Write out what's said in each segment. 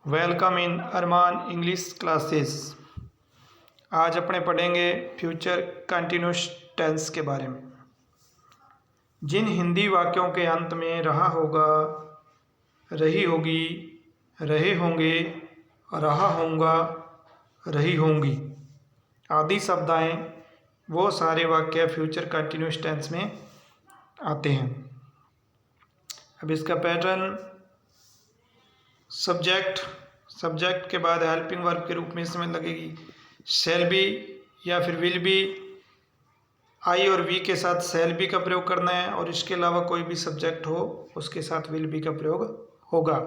Welcome in Armaan English classes. आज अपने पढ़ेंगे फ्यूचर कंटिन्यूस टेंस के बारे में। जिन हिंदी वाक्यों के अंत में रहा होगा, रही होगी, रहे होंगे, रहा होगा, रही होंगी आदि शब्द आए, वो सारे वाक्य फ्यूचर कंटिन्यूस टेंस में आते हैं। अब इसका पैटर्न, सब्जेक्ट के बाद हेल्पिंग वर्ब के रूप में इसमें लगेगी शैल बी या फिर विल बी। आई और वी के साथ शैल बी का प्रयोग करना है और इसके अलावा कोई भी सब्जेक्ट हो उसके साथ विल बी का प्रयोग होगा।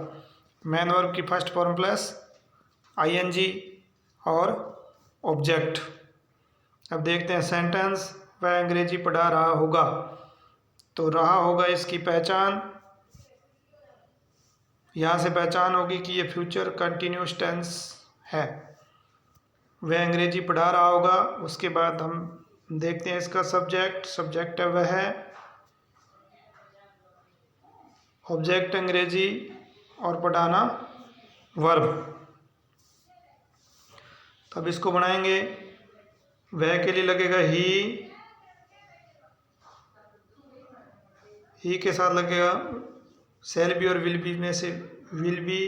मेन वर्ब की फर्स्ट फॉर्म प्लस आईएनजी और ऑब्जेक्ट। अब देखते हैं सेंटेंस। वह अंग्रेजी पढ़ा रहा होगा, तो रहा होगा इसकी पहचान, यहाँ से पहचान होगी कि ये फ्यूचर कंटिन्यूस टेंस है। वह अंग्रेजी पढ़ा रहा होगा। उसके बाद हम देखते हैं इसका सब्जेक्ट है वह है, ऑब्जेक्ट अंग्रेजी और पढ़ाना वर्ब। तो अब इसको बनाएंगे। वह के लिए लगेगा ही के साथ लगेगा शैल बी और विल बी में से will be,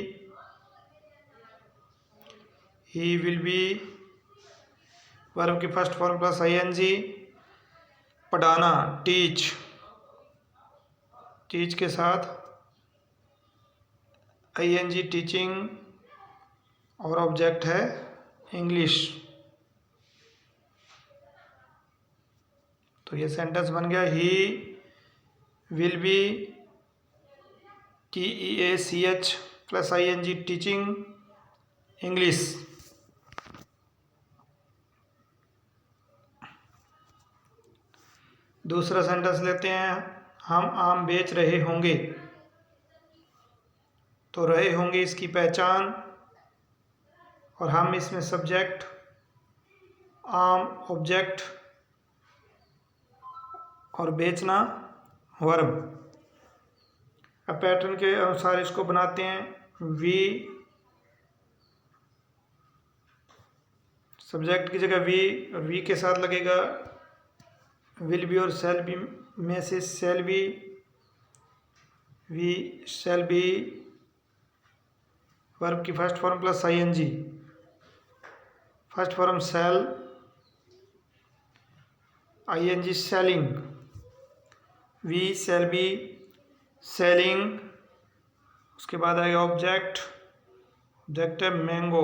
he will be. Verb की फर्स्ट फॉर्म प्लस आईएनजी। पढ़ाना टीच के साथ आईएनजी टीचिंग और ऑब्जेक्ट है इंग्लिश। तो ये सेंटेंस बन गया he will be TEACH plus ING teaching English. दूसरा सेंटेंस लेते हैं। हम आम बेच रहे होंगे, तो रहे होंगे इसकी पहचान और हम इसमें सब्जेक्ट, आम ऑब्जेक्ट और बेचना वर्ब। अब पैटर्न के अनुसार इसको बनाते हैं। वी सब्जेक्ट की जगह वी के साथ लगेगा विल बी और शैल बी में से shall be, we shall be. Verb की first form plus ING. First form shall, ING selling, we shall be selling. उसके बाद आएगा ऑब्जेक्ट है मैंगो।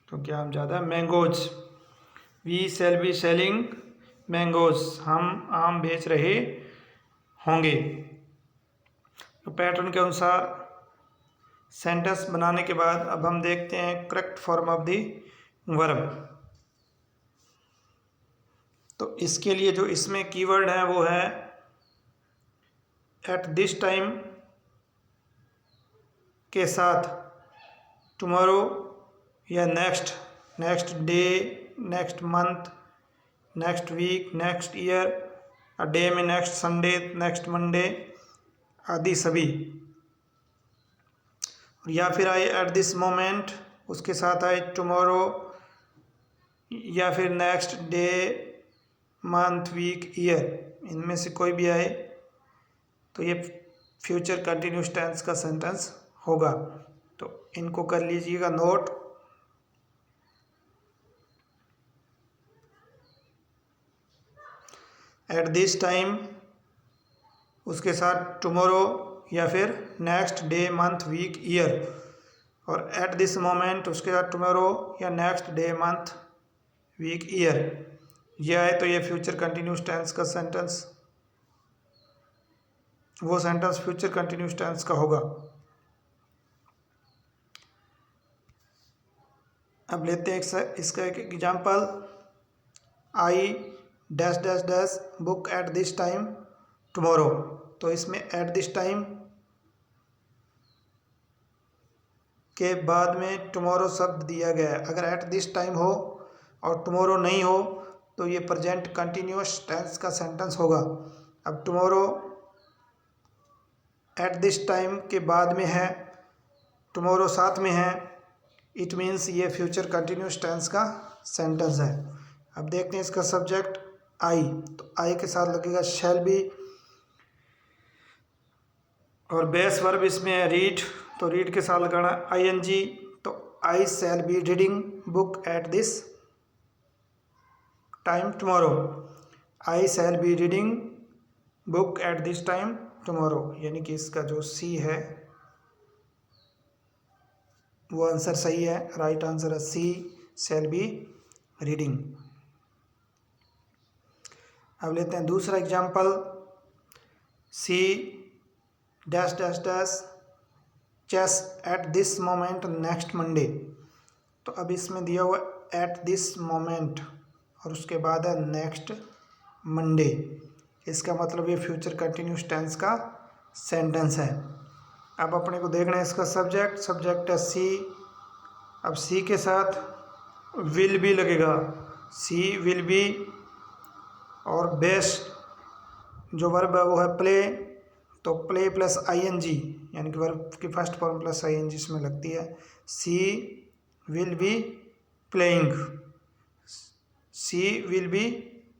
तो क्या हम ज़्यादा mangoes, we shall be selling mangoes. हम आम बेच रहे होंगे। तो पैटर्न के अनुसार सेंटेंस बनाने के बाद अब हम देखते हैं correct form of the verb. तो इसके लिए जो इसमें कीवर्ड है वो है एट दिस टाइम के साथ टुमारो या next day, next month, next week, next year, a day में नेक्स्ट संडे, नेक्स्ट मंडे आदि सभी। या फिर आए एट दिस मोमेंट, उसके साथ आए टुमारो या फिर next day, month, week, year, इनमें से कोई भी आए तो ये फ्यूचर कंटिन्यूस टेंस का सेंटेंस होगा। तो इनको कर लीजिएगा नोट। एट दिस टाइम, उसके साथ टुमारो या फिर next day, month, week, year, और एट दिस मोमेंट उसके साथ टुमारो या next day, month, week, year ये आए तो ये फ्यूचर कंटिन्यूस टेंस का सेंटेंस, वो सेंटेंस फ्यूचर कंटिन्यूस टेंस का होगा। अब लेते हैं इसका एक example. I dash dash dash book at this time tomorrow. तो इसमें एट दिस टाइम के बाद में टुमारो शब्द दिया गया है। अगर एट दिस टाइम हो और टुमारो नहीं हो तो ये प्रेजेंट कंटिन्यूस टेंस का सेंटेंस होगा। अब टुमारो एट दिस टाइम के बाद में है, टुमारो साथ में है, इट मीन्स ये फ्यूचर कंटिन्यूस टेंस का सेंटेंस है। अब देखते हैं इसका सब्जेक्ट आई, तो आई के साथ लगेगा शैल बी, और बेस वर्ब इसमें है रीड, तो रीड के साथ लगाना आईएनजी, तो I shall be reading book at this time tomorrow. I shall be reading book at this time tomorrow, यानी कि इसका जो सी है वो आंसर सही है, राइट आंसर है सी शैल बी रीडिंग। अब लेते हैं दूसरा example, she dash dash dash chase at this moment next Monday. तो अब इसमें दिया हुआ एट दिस मोमेंट और उसके बाद है नेक्स्ट मंडे, इसका मतलब ये फ्यूचर कंटिन्यूस टेंस का सेंटेंस है। अब अपने को देखना है इसका सब्जेक्ट है सी। अब सी के साथ विल बी लगेगा, सी विल बी, और बेस जो वर्ब है वो है प्ले, तो प्ले प्लस आईएनजी, यानी कि वर्ब की फर्स्ट फॉर्म प्लस आईएनजी इसमें लगती है। She will be playing, she will be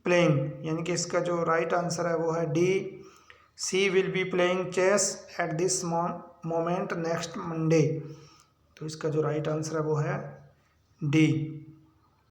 playing, यानी कि इसका जो राइट आंसर है वो है D, she will be playing chess at this moment next Monday. तो इसका जो राइट आंसर है वो है डी।